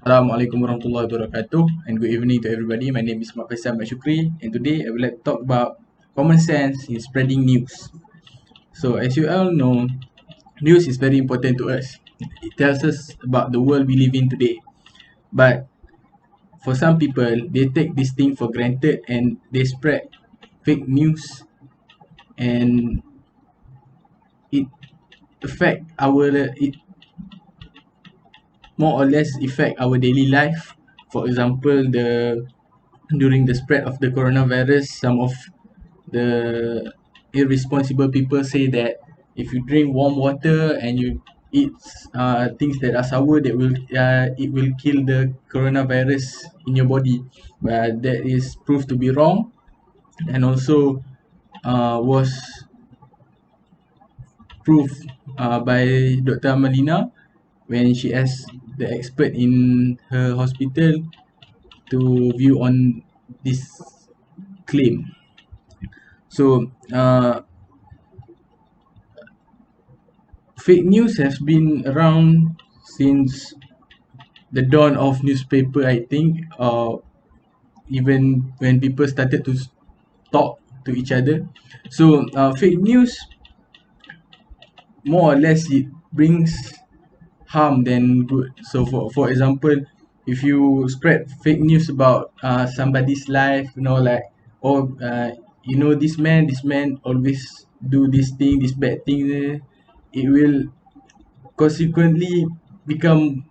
Assalamualaikum warahmatullahi wabarakatuh, and good evening to everybody. My name is Mak Faisal Mat Shukri, and today I would like to talk about common sense in spreading news. So as you all know, news is very important to us. It tells us about the world we live in today. But for some people, they take this thing for granted and they spread fake news, and it affect our it more or less affect our daily life. For example, the during the spread of the coronavirus, some of the irresponsible people say that if you drink warm water and you eat things that are sour, that will it will kill the coronavirus in your body. But that is proved to be wrong, and also was proved by Dr. Amalina when she asked the expert in her hospital to view on this claim. So fake news has been around since the dawn of newspaper, I think, even when people started to talk to each other. So fake news, more or less, it brings harm than good. So for example, if you spread fake news about somebody's life, like, oh, this man always do this thing, this bad thing, it will consequently become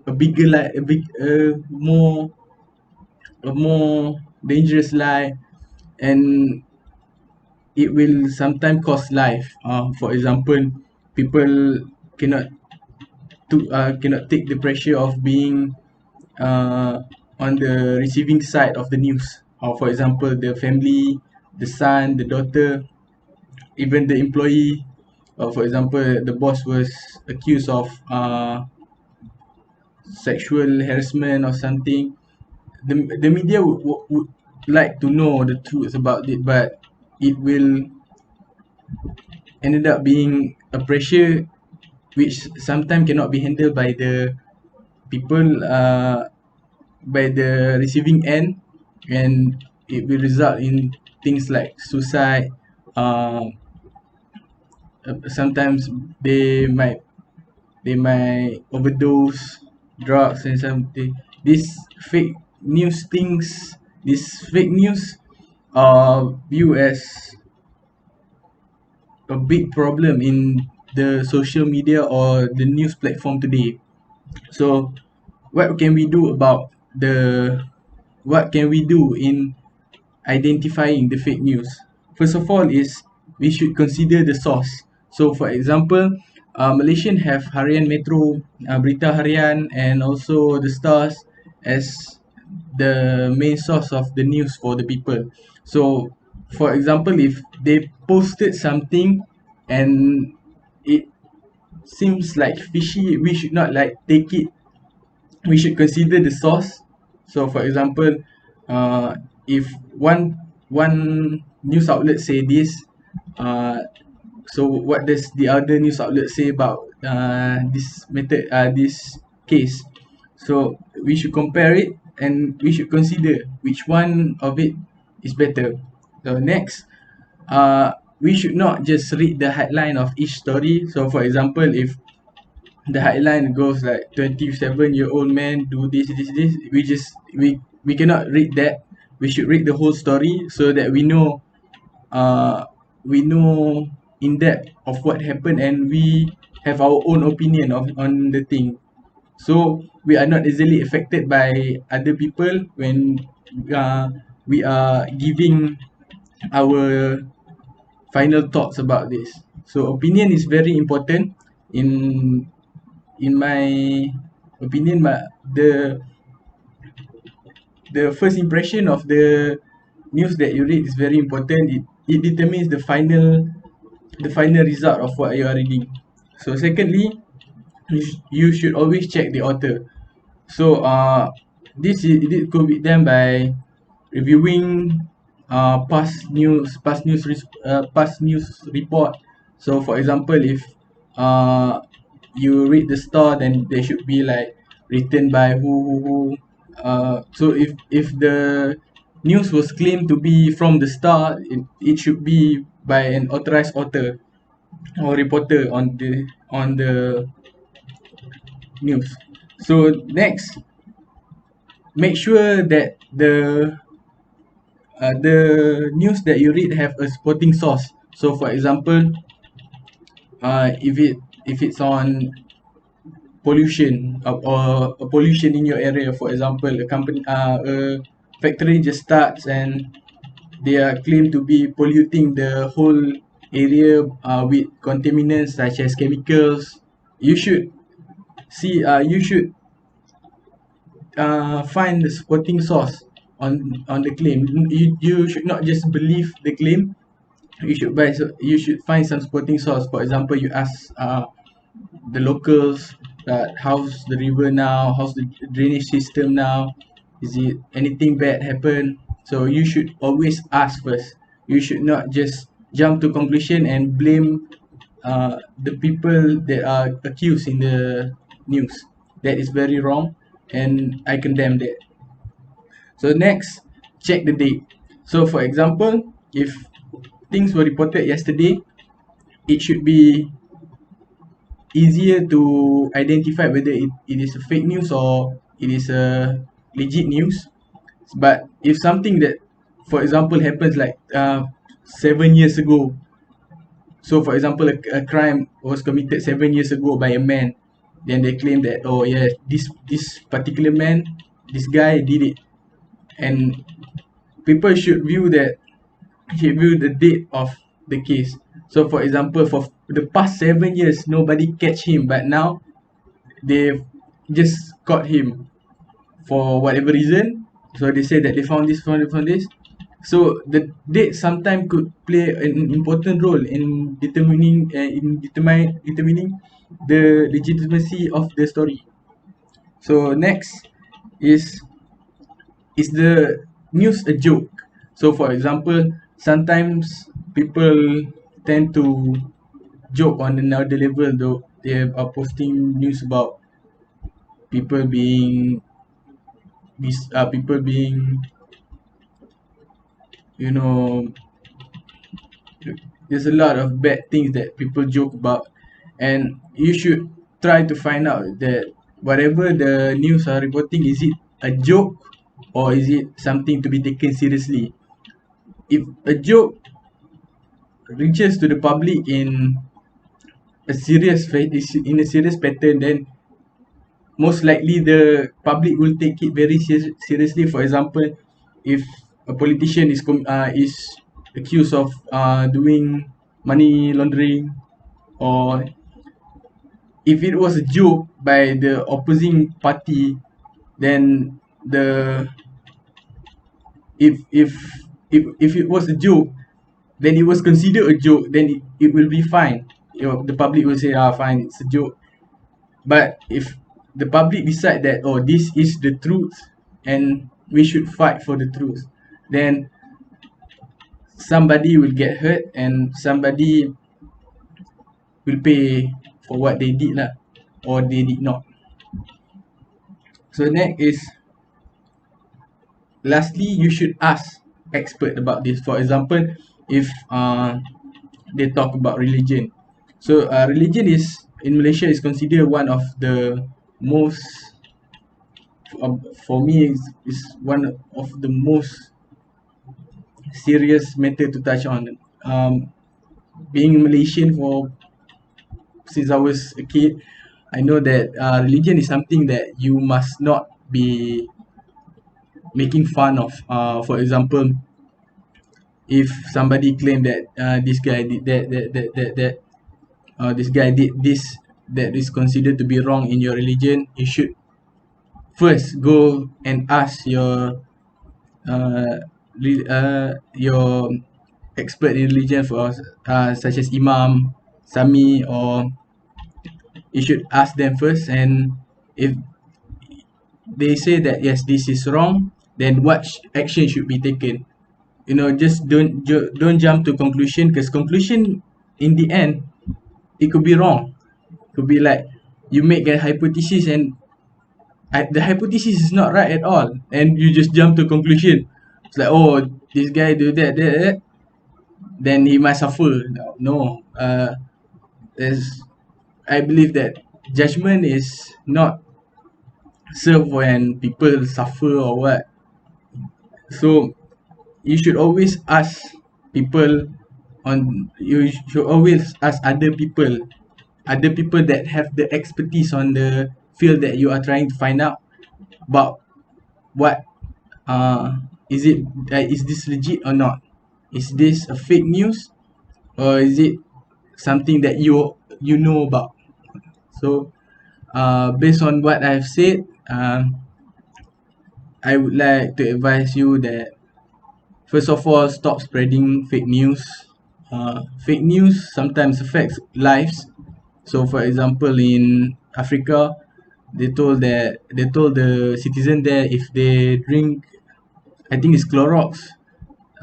a bigger lie, a more dangerous lie, and it will sometimes cost life. For example, people cannot cannot take the pressure of being uh, on the receiving side of the news. For example, the family, the son, the daughter, even the employee. For example, the boss was accused of sexual harassment or something. The media would like to know the truth about it, but it will ended up being a pressure which sometimes cannot be handled by the people, by the receiving end, and it will result in things like suicide. uh, Sometimes they might overdose drugs and something. These fake news things, this fake news are viewed as a big problem in the social media or the news platform today. So what can we do about the what can we do in identifying the fake news? First of all is we should consider the source. So for example, Malaysian have Harian Metro, Berita Harian, and also the Stars as the main source of the news for the people. So for example, if they posted something and it seems like fishy, we should not like take it. We should consider the source. So for example, if one news outlet say this, uh, so what does the other news outlet say about this case? So we should compare it and we should consider which one of it is better. So next, we should not just read the headline of each story. So for example, if the headline goes like 27-year-old man do this, we cannot read that. We should read the whole story so that uh we know in depth of what happened, and we have our own opinion on the thing, so we are not easily affected by other people when uh, we are giving our final thoughts about this. So opinion is very important in my opinion. But the first impression of the news that you read is very important. It determines the final result of what you are reading. So secondly, you should always check the author. So it could be done by reviewing past news report. So for example, if uh you read the Star, then there should be like written by who. So if the news was claimed to be from the start, it should be by an authorized author or reporter on the news. So next, make sure that the news that you read have a supporting source. So for example, if it's on pollution, or a pollution in your area, for example, a factory just starts and they are claimed to be polluting the whole area with contaminants such as chemicals. You should you should find the supporting source on the claim. You should not just believe the claim. You should find some supporting source. For example, you ask the locals that how's the river now, how's the drainage system now, is it anything bad happen. So you should always ask first. You should not just jump to conclusion and blame the people that are accused in the news. That is very wrong, and I condemn that. So next, check the date. So for example, if things were reported yesterday, it should be easier to identify whether it is a fake news or it is a legit news. But if something that, for example, happens like 7 years ago, so for example, a crime was committed 7 years ago by a man, then they claim that, oh yeah, this particular man, this guy did it, and people should view the date of the case. So for example, for the past 7 years nobody catch him, but now they've just caught him for whatever reason. So they say that they found this. So the date sometime could play an important role in determining the legitimacy of the story. So next is the news a joke? So for example, sometimes people tend to joke on another level, though they are posting news about people being people being, you know, there's a lot of bad things that people joke about, and you should try to find out that whatever the news are reporting, is it a joke or is it something to be taken seriously. If a joke reaches to the public in a serious pattern, then most likely the public will take it very seriously. For example, if a politician is accused of doing money laundering, or if it was a joke by the opposing party, then the if if it was a joke, then it was considered a joke, then it will be fine. The public will say, fine, it's a joke. But if the public decide that, oh, this is the truth and we should fight for the truth, then somebody will get hurt and somebody will pay for what they did lah, or they did not. So next is, lastly, you should ask expert about this. For example, if they talk about religion, so religion is in Malaysia is considered one of the most for me is one of the most serious matter to touch on. Being Malaysian for since I was a kid, I know that religion is something that you must not be making fun of. For example, if somebody claim that this guy did this guy did this that is considered to be wrong in your religion, you should first go and ask your expert in religion, for such as imam, sami, or you should ask them first. And if they say that yes, this is wrong, then what action should be taken. Just don't jump to conclusion, because conclusion in the end, it could be wrong. It could be like you make a hypothesis and the hypothesis is not right at all, and you just jump to conclusion. It's like, oh, this guy do that, then he must suffer. No, there's I believe that judgment is not served when people suffer or what. So you should always ask people you should always ask other people that have the expertise on the field that you are trying to find out about what is it is this legit or not, is this a fake news, or is it something that you know about. So based on what I've said, I would like to advise you that first of all, stop spreading fake news. Fake news sometimes affects lives. So, for example, in Africa, they told the citizen there if they drink, I think it's Clorox,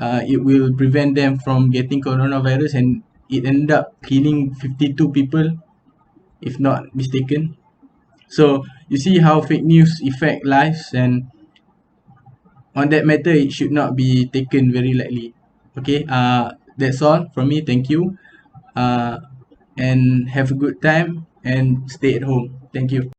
it will prevent them from getting coronavirus, and it ended up killing 52 people, if not mistaken. So you see how fake news affect lives, and on that matter it should not be taken very lightly. Okay, that's all from me. Thank you, uh and have a good time and stay at home. Thank you.